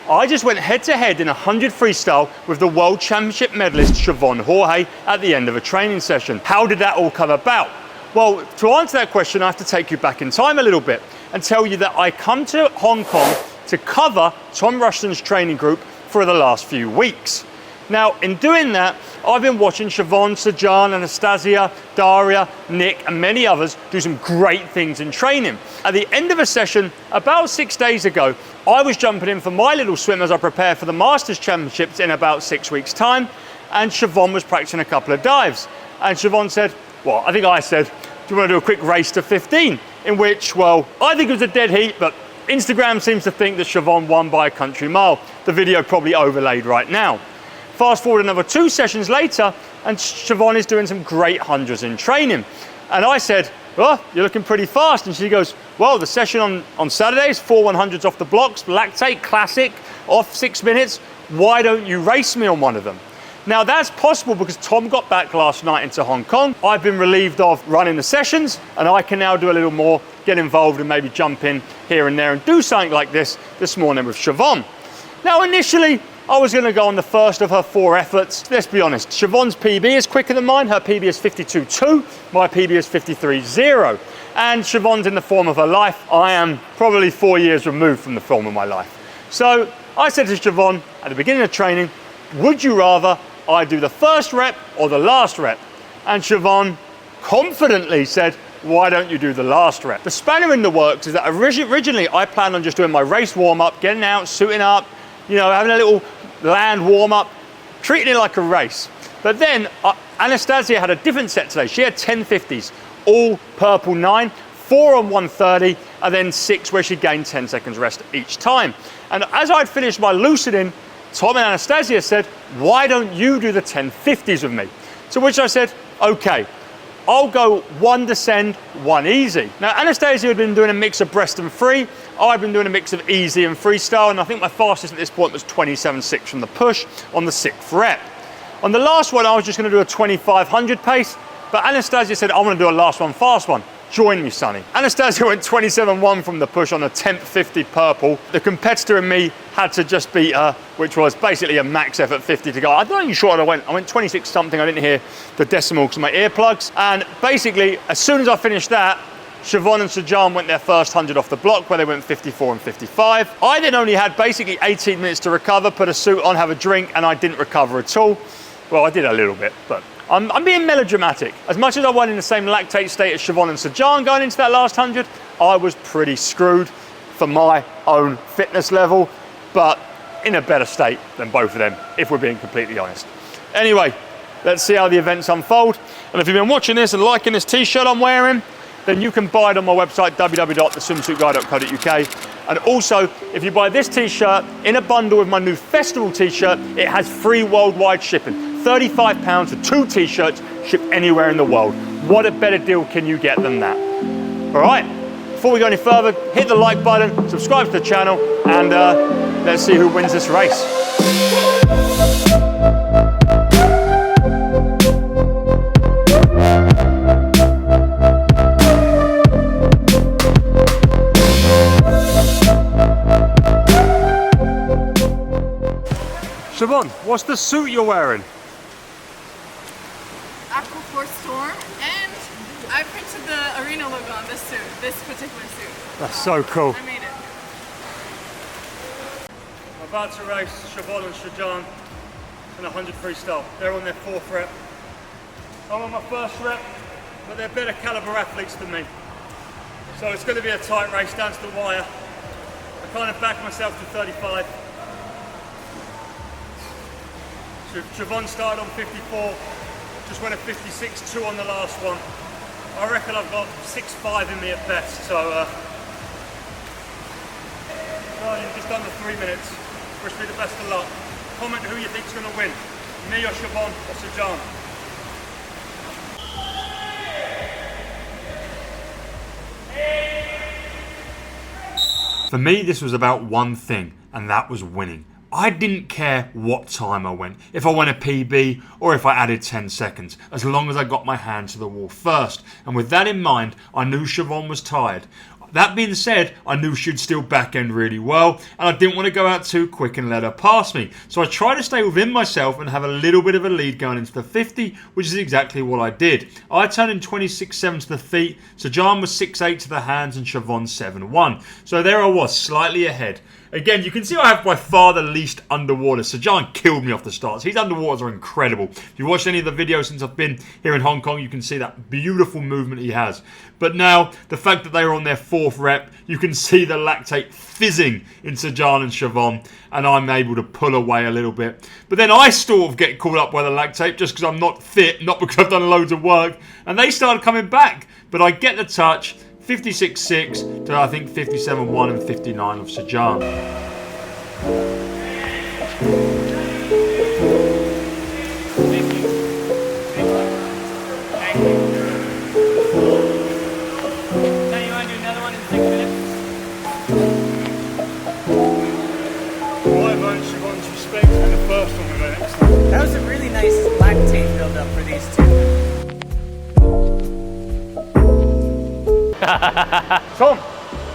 I just went head-to-head in 100 freestyle with the World Championship medalist Siobhan Haughey at the end of a training session. How did that all come about? Well, to answer that question, I have to take you back in time a little bit and tell you that I come to Hong Kong to cover Tom Rushton's training group for the last few weeks. Now, in doing that, I've been watching Siobhan, Sajan, Anastasia, Daria, Nick, and many others do some great things in training. At the end of a session, about 6 days ago, I was jumping in for my little swim as I prepare for the Masters Championships in about 6 weeks' time, and Siobhan was practicing a couple of dives. And Siobhan said, well, I think I said, do you want to do a quick race to 15? In which, well, I think it was a dead heat, but Instagram seems to think that Siobhan won by a country mile. The video probably overlaid right now. Fast forward another 2 sessions later, and Siobhan is doing some great hundreds in training. And I said, well, you're looking pretty fast. And she goes, well, the session on Saturday is 4 100s off the blocks, lactate, classic, off 6 minutes. Why don't you race me on one of them? Now that's possible because Tom got back last night into Hong Kong. I've been relieved of running the sessions, and I can now do a little more, get involved and maybe jump in here and there and do something like this morning with Siobhan. Now initially, I was going to go on the first of her 4 efforts. Let's be honest, Siobhan's PB is quicker than mine. Her PB is 52.2, my PB is 53.0. And Siobhan's in the form of her life. I am probably 4 years removed from the form of my life. So I said to Siobhan at the beginning of training, would you rather I do the first rep or the last rep? And Siobhan confidently said, why don't you do the last rep? The spanner in the works is that originally I planned on just doing my race warm-up, getting out, suiting up, you know, having a little land warm-up, treating it like a race. But then Anastasia had a different set today. She had 10 50s, all purple 9, 4 on 130, and then 6 where she gained 10 seconds rest each time. And as I'd finished my loosening, Tom and Anastasia said, why don't you do the 10 50s with me? To which I said, okay, I'll go 1 descend, 1 easy. Now, Anastasia had been doing a mix of breast and free. I've been doing a mix of easy and freestyle, and I think my fastest at this point was 27.6 from the push on the 6th rep. On the last one, I was just going to do a 2500 pace, but Anastasia said, I want to do a last one, fast one. Join me, Sonny. Anastasia went 27.1 from the push on the 10th 50 purple. The competitor in me had to just beat her, which was basically a max effort 50 to go. I'm not even sure what I went. I went 26 something. I didn't hear the decimal because of my earplugs. And basically, as soon as I finished that, Siobhan and Sajan went their first 100 off the block where they went 54 and 55. I then only had basically 18 minutes to recover, put a suit on, have a drink, and I didn't recover at all. Well, I did a little bit, but I'm being melodramatic. As much as I went in the same lactate state as Siobhan and Sajan going into that last 100, I was pretty screwed for my own fitness level, but in a better state than both of them, if we're being completely honest. Anyway, let's see how the events unfold. And if you've been watching this and liking this t-shirt I'm wearing, then you can buy it on my website, www.TheSwimsuitGuy.co.uk. And also, if you buy this t-shirt in a bundle with my new festival t-shirt, it has free worldwide shipping. £35 for 2 t-shirts, shipped anywhere in the world. What a better deal can you get than that? All right, before we go any further, hit the like button, subscribe to the channel, and let's see who wins this race. Siobhan, what's the suit you're wearing? Aquaforce Storm, and I printed the arena logo on this suit, this particular suit. That's so cool. I made it. I'm about to race Siobhan and Sajan in 100 freestyle. They're on their 4th rep. I'm on my 1st rep, but they're better caliber athletes than me. So it's going to be a tight race down to the wire. I kind of backed myself to 35. Siobhan started on 54, just went a 56.2 on the last one. I reckon I've got 6.5 in me at best, so just under 3 minutes. Wish me the best of luck. Comment who you think's going to win, me or Siobhan or Sajan. For me, this was about one thing, and that was winning. I didn't care what time I went, if I went a PB or if I added 10 seconds, as long as I got my hand to the wall first. And with that in mind, I knew Siobhan was tired. That being said, I knew she'd still back end really well, and I didn't want to go out too quick and let her pass me. So I tried to stay within myself and have a little bit of a lead going into the 50, which is exactly what I did. I turned in 26.7 to the feet, Sajan was 6.8 to the hands, and Siobhan 7.1. So there I was, slightly ahead. Again, you can see I have by far the least underwater. Sajan killed me off the starts. His underwaters are incredible. If you watched any of the videos since I've been here in Hong Kong, you can see that beautiful movement he has. But now, the fact that they were on their 4th rep, you can see the lactate fizzing in Sajan and Siobhan, and I'm able to pull away a little bit. But then I sort of get caught up by the lactate just because I'm not fit, not because I've done loads of work, and they started coming back. But I get the touch, 56.6 to I think 57.1 and 59 of Sajan. That was a really nice lactate buildup for these two. Tom,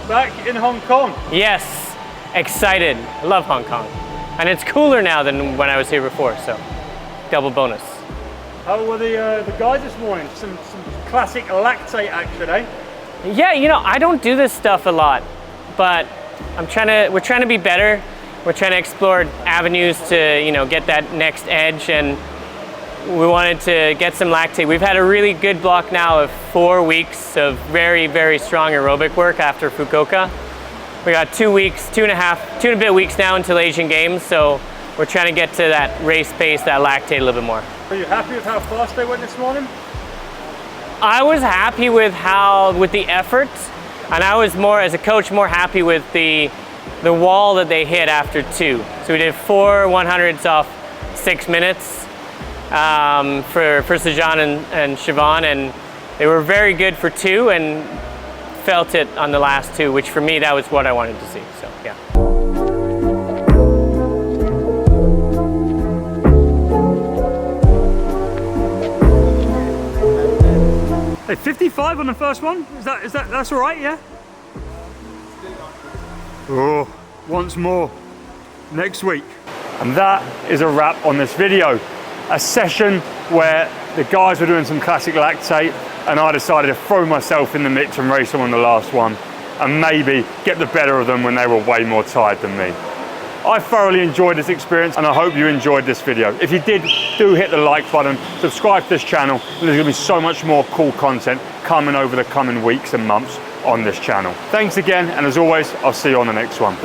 back in Hong Kong. Yes, excited. I love Hong Kong. And it's cooler now than when I was here before, so double bonus. How were the guys this morning? Some classic lactate action, eh? Yeah, you know, I don't do this stuff a lot, but we're trying to be better. We're trying to explore avenues to, you know, get that next edge, and we wanted to get some lactate. We've had a really good block now of 4 weeks of very, very strong aerobic work after Fukuoka. We got 2 weeks, 2 and a bit weeks now until Asian Games, so we're trying to get to that race pace, that lactate a little bit more. Are you happy with how fast they went this morning? I was happy with the effort, and I was more, as a coach, more happy with the wall that they hit after 2. So we did 4 100s off 6 minutes for Sajan and Siobhan, and they were very good for 2 and felt it on the last 2, which for me, that was what I wanted to see, so yeah. Hey, 55 on the first one? That's all right, yeah? Oh, once more, next week. And that is a wrap on this video. A session where the guys were doing some classic lactate and I decided to throw myself in the mix and race them on the last one and maybe get the better of them when they were way more tired than me. I thoroughly enjoyed this experience and I hope you enjoyed this video. If you did, do hit the like button, subscribe to this channel, and there's gonna be so much more cool content coming over the coming weeks and months on this channel. Thanks again, and as always, I'll see you on the next one.